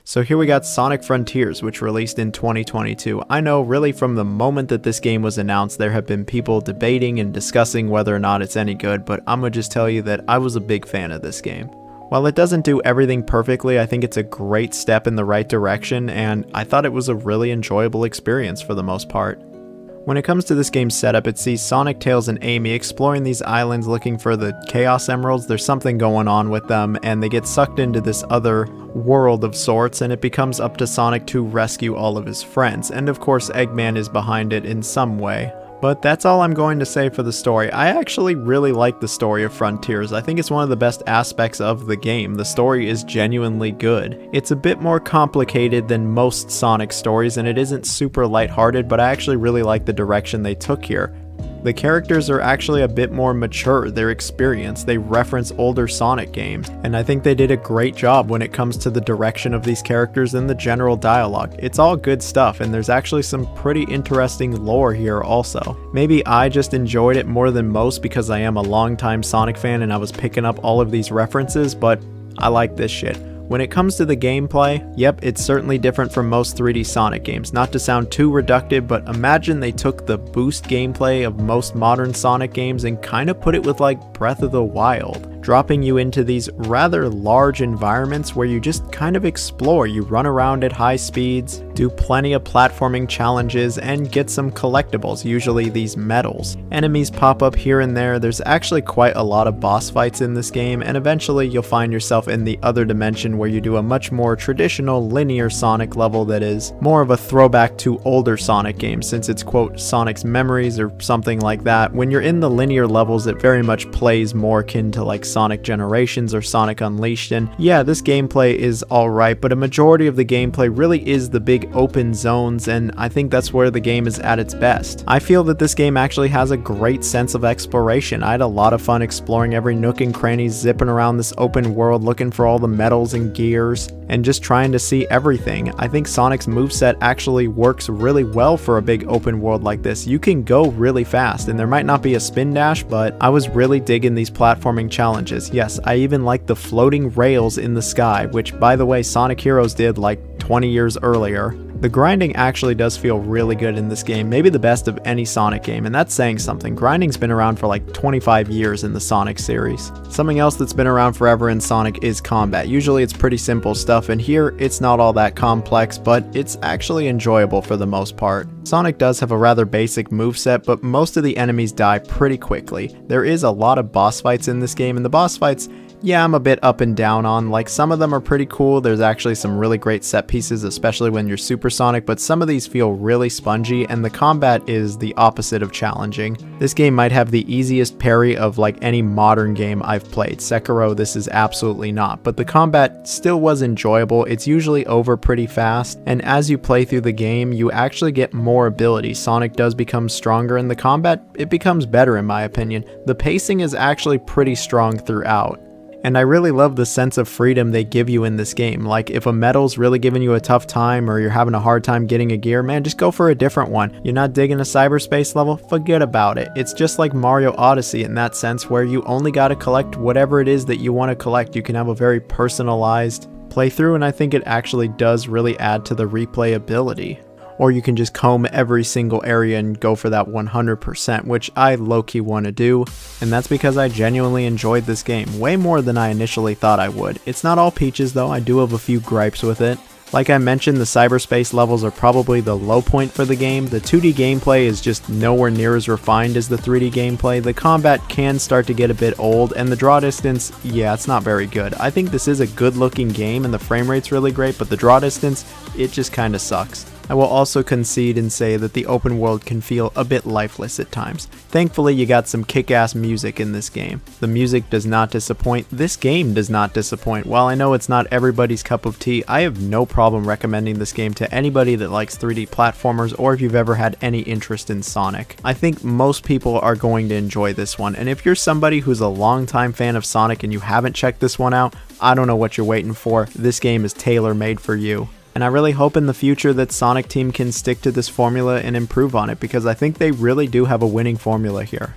So here we got Sonic Frontiers, which released in 2022. I know really from the moment that this game was announced, there have been people debating and discussing whether or not it's any good, but I'm gonna just tell you that I was a big fan of this game. While it doesn't do everything perfectly, I think it's a great step in the right direction, and I thought it was a really enjoyable experience for the most part. When it comes to this game's setup, it sees Sonic, Tails, and Amy exploring these islands looking for the Chaos Emeralds. There's something going on with them, and they get sucked into this other world of sorts, and it becomes up to Sonic to rescue all of his friends. And of course, Eggman is behind it in some way. But that's all I'm going to say for the story. I actually really like the story of Frontiers. I think it's one of the best aspects of the game. The story is genuinely good. It's a bit more complicated than most Sonic stories, and it isn't super lighthearted, but I actually really like the direction they took here. The characters are actually a bit more mature, they're experienced, they reference older Sonic games, and I think they did a great job when it comes to the direction of these characters and the general dialogue. It's all good stuff, and there's actually some pretty interesting lore here also. Maybe I just enjoyed it more than most because I am a longtime Sonic fan and I was picking up all of these references, but I like this shit. When it comes to the gameplay, yep, it's certainly different from most 3D Sonic games. Not to sound too reductive, but imagine they took the boost gameplay of most modern Sonic games and kind of put it with like Breath of the Wild, dropping you into these rather large environments where you just kind of explore. You run around at high speeds, do plenty of platforming challenges, and get some collectibles, usually these medals. Enemies pop up here and there. There's actually quite a lot of boss fights in this game, and eventually you'll find yourself in the other dimension where you do a much more traditional linear Sonic level that is more of a throwback to older Sonic games, since it's quote Sonic's Memories or something like that. When you're in the linear levels, it very much plays more akin to like Sonic Generations or Sonic Unleashed, and yeah, this gameplay is alright, but a majority of the gameplay really is the big open zones, and I think that's where the game is at its best. I feel that this game actually has a great sense of exploration. I had a lot of fun exploring every nook and cranny, zipping around this open world, looking for all the medals and gears, and just trying to see everything. I think Sonic's moveset actually works really well for a big open world like this. You can go really fast, and there might not be a spin dash, but I was really digging these platforming challenges. Yes, I even like the floating rails in the sky, which by the way Sonic Heroes did like 20 years earlier. The grinding actually does feel really good in this game, maybe the best of any Sonic game, and that's saying something. Grinding's been around for like 25 years in the Sonic series. Something else that's been around forever in Sonic is combat. Usually it's pretty simple stuff, and here it's not all that complex, but it's actually enjoyable for the most part. Sonic does have a rather basic moveset, but most of the enemies die pretty quickly. There is a lot of boss fights in this game, and the boss fights, yeah, I'm a bit up and down on. Like, some of them are pretty cool. There's actually some really great set pieces, especially when you're Super Sonic, but some of these feel really spongy, and the combat is the opposite of challenging. This game might have the easiest parry of like any modern game I've played. Sekiro, this is absolutely not, but the combat still was enjoyable. It's usually over pretty fast, and as you play through the game, you actually get more ability. Sonic does become stronger, and the combat, it becomes better in my opinion. The pacing is actually pretty strong throughout. And I really love the sense of freedom they give you in this game. Like, if a medal's really giving you a tough time or you're having a hard time getting a gear, man, just go for a different one. You're not digging a cyberspace level? Forget about it. It's just like Mario Odyssey in that sense, where you only gotta collect whatever it is that you want to collect. You can have a very personalized playthrough, and I think it actually does really add to the replayability. Or you can just comb every single area and go for that 100%, which I low-key want to do, and that's because I genuinely enjoyed this game, way more than I initially thought I would. It's not all peaches though, I do have a few gripes with it. Like I mentioned, the cyberspace levels are probably the low point for the game. The 2D gameplay is just nowhere near as refined as the 3D gameplay. The combat can start to get a bit old, and the draw distance, yeah, it's not very good. I think this is a good looking game and the frame rate's really great, but the draw distance, it just kinda sucks. I will also concede and say that the open world can feel a bit lifeless at times. Thankfully, you got some kick-ass music in this game. The music does not disappoint. This game does not disappoint. While I know it's not everybody's cup of tea, I have no problem recommending this game to anybody that likes 3D platformers, or if you've ever had any interest in Sonic. I think most people are going to enjoy this one, and if you're somebody who's a longtime fan of Sonic and you haven't checked this one out, I don't know what you're waiting for. This game is tailor-made for you. And I really hope in the future that Sonic Team can stick to this formula and improve on it, because I think they really do have a winning formula here.